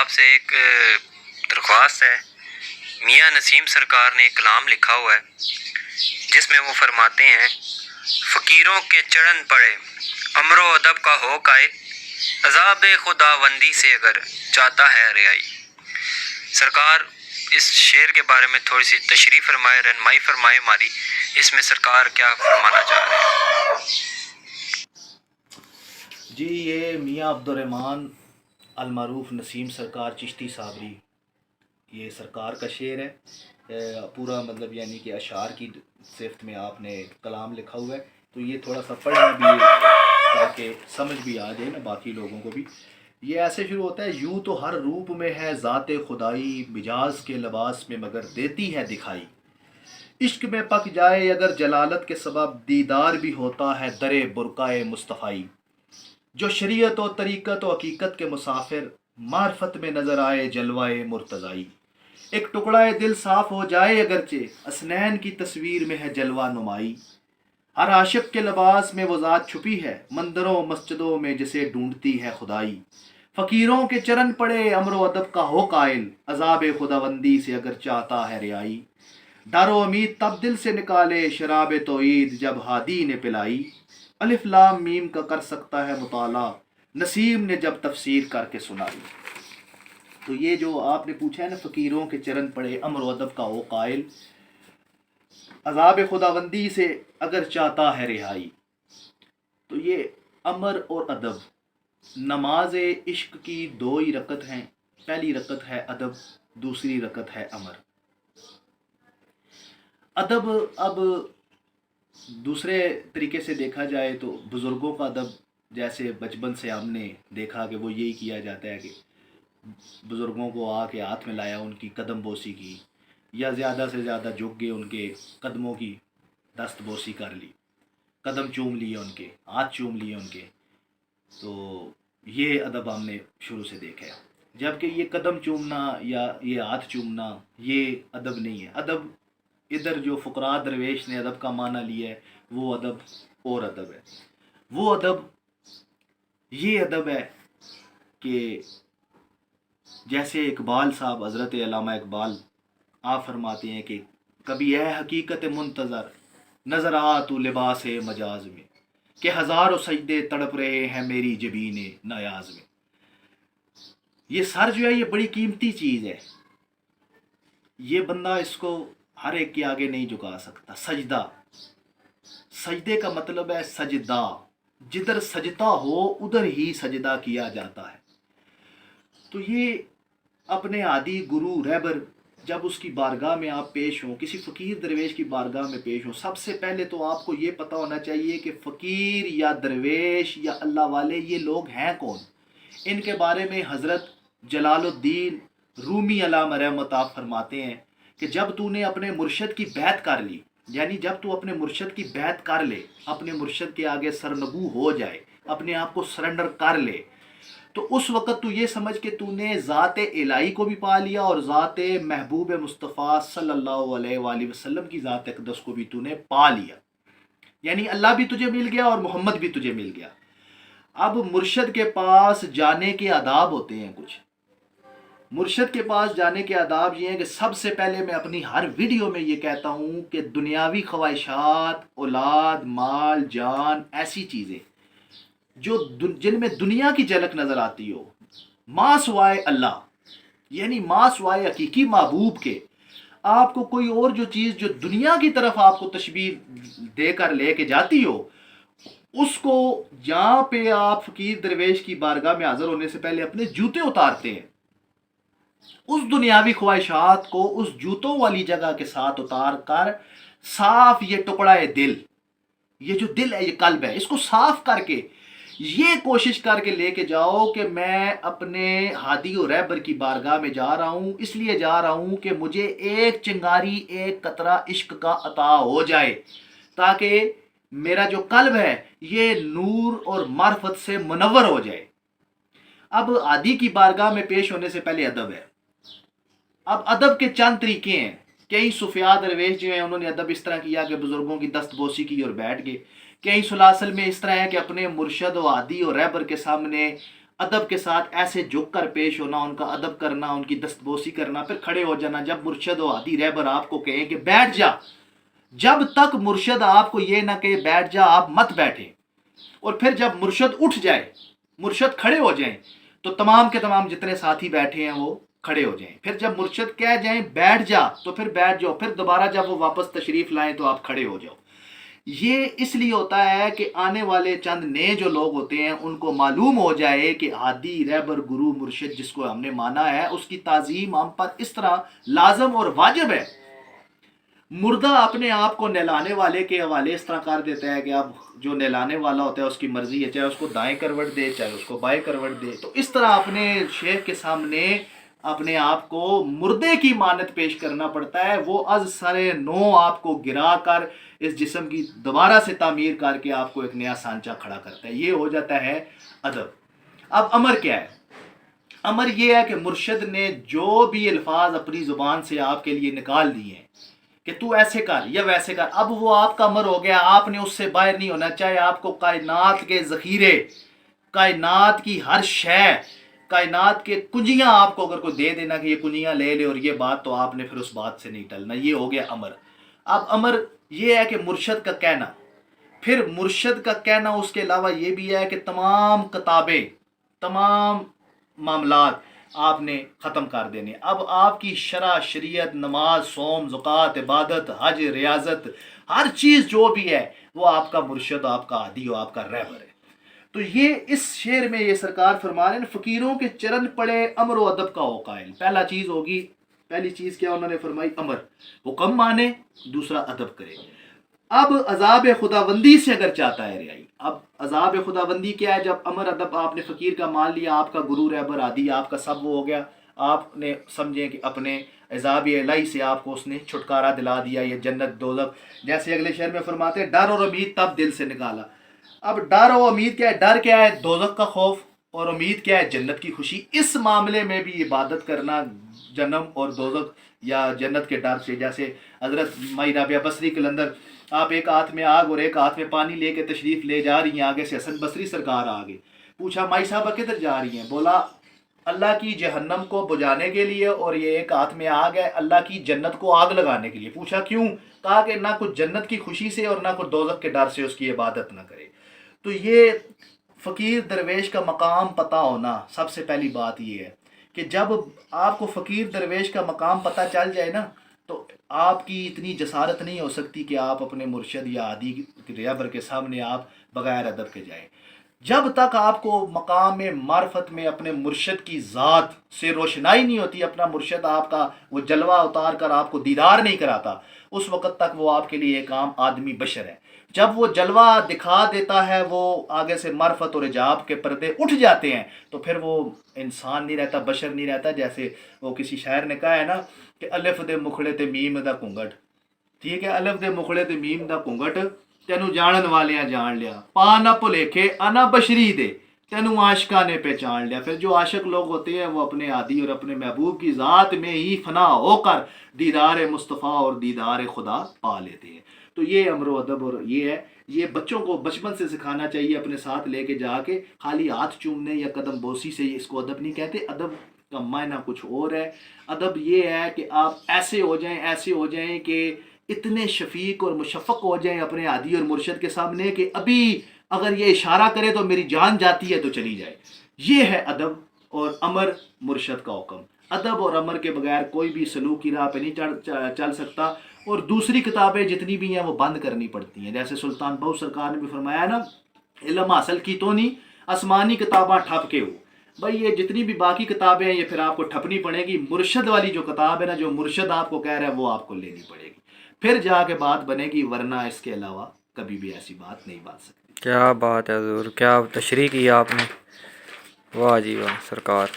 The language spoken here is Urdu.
آپ سے ایک درخواست ہے۔ میاں نسیم سرکار نے ایک کلام لکھا ہوا ہے جس میں وہ فرماتے ہیں، فقیروں کے چڑھن پڑے امر و ادب کا ہو قائل، عذاب خداوندی سے اگر چاہتا ہے رہائی۔ سرکار اس شعر کے بارے میں تھوڑی سی تشریح فرمائے، رہنمائی فرمائے ہماری، اس میں سرکار کیا فرمانا چاہ رہے ہیں؟ جی، یہ میاں عبدالرحمن المعروف نسیم سرکار چشتی صابری، یہ سرکار کا شعر ہے پورا، مطلب یعنی کہ اشعار کی صفت میں آپ نے کلام لکھا ہوا ہے، تو یہ تھوڑا سا پڑھنا بھی تاکہ سمجھ بھی آ جائے نا باقی لوگوں کو بھی۔ یہ ایسے شروع ہوتا ہے، یوں تو ہر روپ میں ہے ذات خدائی، مجاز کے لباس میں مگر دیتی ہے دکھائی۔ عشق میں پک جائے اگر جلالت کے سبب، دیدار بھی ہوتا ہے در برقعہ مصطفائی۔ جو شریعت و طریقت و حقیقت کے مسافر، معرفت میں نظر آئے جلوہ مرتضائی۔ ایک ٹکڑا دل صاف ہو جائے اگرچہ، اسنین کی تصویر میں ہے جلوہ نمائی۔ ہر عاشق کے لباس میں وہ ذات چھپی ہے، مندروں مسجدوں میں جسے ڈھونڈتی ہے خدائی۔ فقیروں کے چرن پڑے امر و ادب کا ہو قائل، عذاب خداوندی سے اگر چاہتا ہے رہائی۔ ڈر و امید تب دل سے نکالے شراب توحید جب ہادی نے پلائی۔ الف لام میم کا کر سکتا ہے مطالعہ، نسیم نے جب تفسیر کر کے سنائی۔ تو یہ جو آپ نے پوچھا ہے نا، فقیروں کے چرن پڑے امر و ادب کا ہو قائل، عذاب خداوندی سے اگر چاہتا ہے رہائی، تو یہ امر اور ادب، نماز عشق کی دو ہی رکعت ہیں، پہلی رکعت ہے ادب، دوسری رکعت ہے امر۔ ادب اب دوسرے طریقے سے دیکھا جائے تو بزرگوں کا ادب، جیسے بچپن سے ہم نے دیکھا کہ وہ یہی کیا جاتا ہے کہ بزرگوں کو آ کے ہاتھ میں لایا، ان کی قدم بوسی کی، یا زیادہ سے زیادہ جھک گئے ان کے قدموں کی دست بوسی کر لی، قدم چوم لیے ان کے، ہاتھ چوم لیے ان کے۔ تو یہ ادب ہم نے شروع سے دیکھا ہے، جبکہ یہ قدم چومنا یا یہ ہاتھ چومنا یہ ادب نہیں ہے۔ ادب ادھر جو فقراء درویش نے ادب کا معنی لیا ہے، وہ ادب اور ادب ہے۔ وہ ادب یہ ادب ہے کہ جیسے اقبال صاحب، حضرت علامہ اقبال، آپ فرماتے ہیں کہ کبھی اے حقیقت منتظر نظر آ تو لباس مجاز میں، کہ ہزاروں سجدے تڑپ رہے ہیں میری جبین نیاز میں۔ یہ سر جو ہے یہ بڑی قیمتی چیز ہے، یہ بندہ اس کو ہر ایک کے آگے نہیں جھکا سکتا۔ سجدہ، سجدے کا مطلب ہے سجدہ، جدھر سجدہ ہو ادھر ہی سجدہ کیا جاتا ہے۔ تو یہ اپنے عادی گرو رہبر جب اس کی بارگاہ میں آپ پیش ہوں، کسی فقیر درویش کی بارگاہ میں پیش ہوں، سب سے پہلے تو آپ کو یہ پتہ ہونا چاہیے کہ فقیر یا درویش یا اللہ والے یہ لوگ ہیں کون۔ ان کے بارے میں حضرت جلال الدین رومی علامہ رحمت آپ فرماتے ہیں کہ جب تو نے اپنے مرشد کی بیعت کر لی، یعنی جب تو اپنے مرشد کی بیعت کر لے، اپنے مرشد کے آگے سرنگو ہو جائے، اپنے آپ کو سرنڈر کر لے، تو اس وقت تو یہ سمجھ کہ تو نے ذات الہی کو بھی پا لیا اور ذات محبوب مصطفیٰ صلی اللہ علیہ وآلہ وسلم کی ذات اقدس کو بھی تو نے پا لیا، یعنی اللہ بھی تجھے مل گیا اور محمد بھی تجھے مل گیا۔ اب مرشد کے پاس جانے کے آداب ہوتے ہیں کچھ۔ مرشد کے پاس جانے کے آداب یہ ہیں کہ سب سے پہلے میں اپنی ہر ویڈیو میں یہ کہتا ہوں کہ دنیاوی خواہشات، اولاد، مال، جان، ایسی چیزیں جو جن میں دنیا کی جھلک نظر آتی ہو، ماں سوائے اللہ، یعنی ماں سوائے حقیقی محبوب کے، آپ کو کوئی اور جو چیز جو دنیا کی طرف آپ کو تشبیہ دے کر لے کے جاتی ہو، اس کو جہاں پہ آپ فقیر درویش کی بارگاہ میں حاضر ہونے سے پہلے اپنے جوتے اتارتے ہیں، اس دنیاوی خواہشات کو اس جوتوں والی جگہ کے ساتھ اتار کر صاف یہ ٹکڑا ہے دل، یہ جو دل ہے، یہ قلب ہے، اس کو صاف کر کے یہ کوشش کر کے لے کے جاؤ کہ میں اپنے ہادی و رہبر کی بارگاہ میں جا رہا ہوں، اس لیے جا رہا ہوں کہ مجھے ایک چنگاری، ایک قطرہ عشق کا عطا ہو جائے، تاکہ میرا جو قلب ہے یہ نور اور معرفت سے منور ہو جائے۔ اب ہادی کی بارگاہ میں پیش ہونے سے پہلے ادب ہے۔ اب ادب کے چند طریقے ہیں۔ کئی صوفیاء درویش جو ہیں انہوں نے ادب اس طرح کیا کہ بزرگوں کی دست بوسی کی اور بیٹھ گئے۔ کئی سلاسل میں اس طرح ہے کہ اپنے مرشد و ہادی اور رہبر کے سامنے ادب کے ساتھ ایسے جھک کر پیش ہونا، ان کا ادب کرنا، ان کی دستبوسی کرنا، پھر کھڑے ہو جانا جب مرشد و ہادی رہبر آپ کو کہیں کہ بیٹھ جا، جب تک مرشد آپ کو یہ نہ کہ بیٹھ جا آپ مت بیٹھیں، اور پھر جب مرشد اٹھ جائے، مرشد کھڑے ہو جائیں تو تمام کے تمام جتنے ساتھی بیٹھے ہیں وہ کھڑے ہو جائیں، پھر جب مرشد کہہ جائیں بیٹھ جا تو پھر بیٹھ جاؤ، پھر دوبارہ جب وہ واپس تشریف لائیں تو آپ کھڑے ہو جاؤ۔ یہ اس لیے ہوتا ہے کہ آنے والے چند نئے جو لوگ ہوتے ہیں ان کو معلوم ہو جائے کہ ہادی رہبر گرو مرشد جس کو ہم نے مانا ہے اس کی تعظیم ہم پر اس طرح لازم اور واجب ہے۔ مردہ اپنے آپ کو نہلانے والے کے حوالے اس طرح کر دیتا ہے کہ اب جو نہلانے والا ہوتا ہے اس کی مرضی ہے، چاہے اس کو دائیں کروٹ دے چاہے اس کو بائیں کروٹ دے، تو اس طرح اپنے شیخ کے سامنے اپنے آپ کو مردے کی مانت پیش کرنا پڑتا ہے۔ وہ از سر نو آپ کو گرا کر اس جسم کی دوبارہ سے تعمیر کر کے آپ کو ایک نیا سانچہ کھڑا کرتا ہے، یہ ہو جاتا ہے ادب۔ اب امر کیا ہے؟ امر یہ ہے کہ مرشد نے جو بھی الفاظ اپنی زبان سے آپ کے لیے نکال دیے ہیں کہ تو ایسے کر یا ویسے کر، اب وہ آپ کا امر ہو گیا، آپ نے اس سے باہر نہیں ہونا، چاہے آپ کو کائنات کے ذخیرے، کائنات کی ہر شے، کائنات کے کنجیاں آپ کو اگر کوئی دے دینا کہ یہ کنجیاں لے لے اور یہ بات، تو آپ نے پھر اس بات سے نہیں ٹلنا، یہ ہو گیا امر۔ اب امر یہ ہے کہ مرشد کا کہنا، پھر مرشد کا کہنا اس کے علاوہ یہ بھی ہے کہ تمام کتابیں، تمام معاملات آپ نے ختم کر دینے۔ اب آپ کی شرع، شریعت، نماز، صوم، زکوٰۃ، عبادت، حج، ریاضت، ہر چیز جو بھی ہے وہ آپ کا مرشد، آپ کا ہادی و آپ کا رہبر ہے۔ تو یہ اس شعر میں یہ سرکار فرما رہے ہیں فقیروں کے چرن پڑے امر و ادب کا ہو قائل۔ پہلا چیز ہوگی، پہلی چیز کیا انہوں نے فرمائی؟ امر، حکم مانے، دوسرا ادب کرے۔ اب عذاب خداوندی سے اگر چاہتا ہے رہائی، اب عذاب خداوندی کیا ہے؟ جب امر ادب آپ نے فقیر کا مان لیا، آپ کا گرو رہبر عادی آپ کا سب وہ ہو گیا، آپ نے سمجھیں کہ اپنے عذاب الہی سے آپ کو اس نے چھٹکارا دلا دیا، یہ جنت دوزخ، جیسے اگلے شعر میں فرماتے ہیں ڈر اور امید تب دل سے نکالا۔ اب ڈر اور امید کیا ہے؟ ڈر کیا ہے؟ دوزخ کا خوف، اور امید کیا ہے؟ جنت کی خوشی۔ اس معاملے میں بھی عبادت کرنا جنم اور دوزخ یا جنت کے ڈر سے، جیسے حضرت مائی رابعہ بصری کے اندر آپ ایک ہاتھ میں آگ اور ایک ہاتھ میں پانی لے کے تشریف لے جا رہی ہیں، آگے سے حسن بصری سرکار آگے، پوچھا مائی صاحبہ کدھر جا رہی ہیں؟ بولا اللہ کی جہنم کو بجھانے کے لیے، اور یہ ایک ہاتھ میں آگ ہے اللہ کی جنت کو آگ لگانے کے لیے۔ پوچھا کیوں؟ کہا کہ نہ کچھ جنت کی خوشی سے اور نہ کچھ دوزخ کے ڈر سے اس کی عبادت نہ کرے۔ تو یہ فقیر درویش کا مقام پتہ ہونا، سب سے پہلی بات یہ ہے کہ جب آپ کو فقیر درویش کا مقام پتہ چل جائے نا، تو آپ کی اتنی جسارت نہیں ہو سکتی کہ آپ اپنے مرشد یا عادی رہبر کے سامنے آپ بغیر ادب کے جائیں۔ جب تک آپ کو مقام معرفت میں اپنے مرشد کی ذات سے روشنائی نہیں ہوتی، اپنا مرشد آپ کا وہ جلوہ اتار کر آپ کو دیدار نہیں کراتا، اس وقت تک وہ آپ کے لیے ایک عام آدمی بشر ہے۔ جب وہ جلوہ دکھا دیتا ہے، وہ آگے سے معرفت اور حجاب کے پردے اٹھ جاتے ہیں، تو پھر وہ انسان نہیں رہتا، بشر نہیں رہتا۔ جیسے وہ کسی شاعر نے کہا ہے نا کہ الف دے مکھڑے تے میم دا کنگٹ، ٹھیک ہے، الف دے مکھڑے تے میم دا کنگٹ، تینوں جانن والیاں جان لیا، پا نہ بھلیکھے انا بشری دے، تینوں عاشقاں نے پہچان لیا۔ پھر جو عاشق لوگ ہوتے ہیں وہ اپنے عادی اور اپنے محبوب کی ذات میں ہی فنا ہو کر دیدار مصطفیٰ اور دیدار خدا پا لیتے ہیں۔ تو یہ امر و ادب، اور یہ ہے، یہ بچوں کو بچپن سے سکھانا چاہیے، اپنے ساتھ لے کے جا کے خالی ہاتھ چومنے یا قدم بوسی سے اس کو ادب نہیں کہتے۔ ادب کا معنی کچھ اور ہے۔ ادب یہ ہے کہ آپ ایسے ہو جائیں کہ اتنے شفیق اور مشفق ہو جائیں اپنے عادی اور مرشد کے سامنے کہ ابھی اگر یہ اشارہ کرے تو میری جان جاتی ہے تو چلی جائے۔ یہ ہے ادب اور امر مرشد کا حکم۔ ادب اور امر کے بغیر کوئی بھی سلوک کی راہ پہ نہیں چل سکتا، اور دوسری کتابیں جتنی بھی ہیں وہ بند کرنی پڑتی ہیں۔ جیسے سلطان بہو سرکار نے بھی فرمایا نا، علم حاصل کی تو نہیں آسمانی کتاباں ٹھپ کے ہو۔ بھائی یہ جتنی بھی باقی کتابیں ہیں یہ پھر آپ کو ٹھپنی پڑے گی، مرشد والی جو کتاب ہے نا، جو مرشد آپ کو کہہ رہا ہے وہ آپ کو لینی پڑے گی، پھر جا کے بات بنے گی، ورنہ اس کے علاوہ کبھی بھی ایسی بات نہیں بن سکتی۔ کیا بات ہے حضور، کیا تشریح کی آپ نے، واہ جی واہ سرکار۔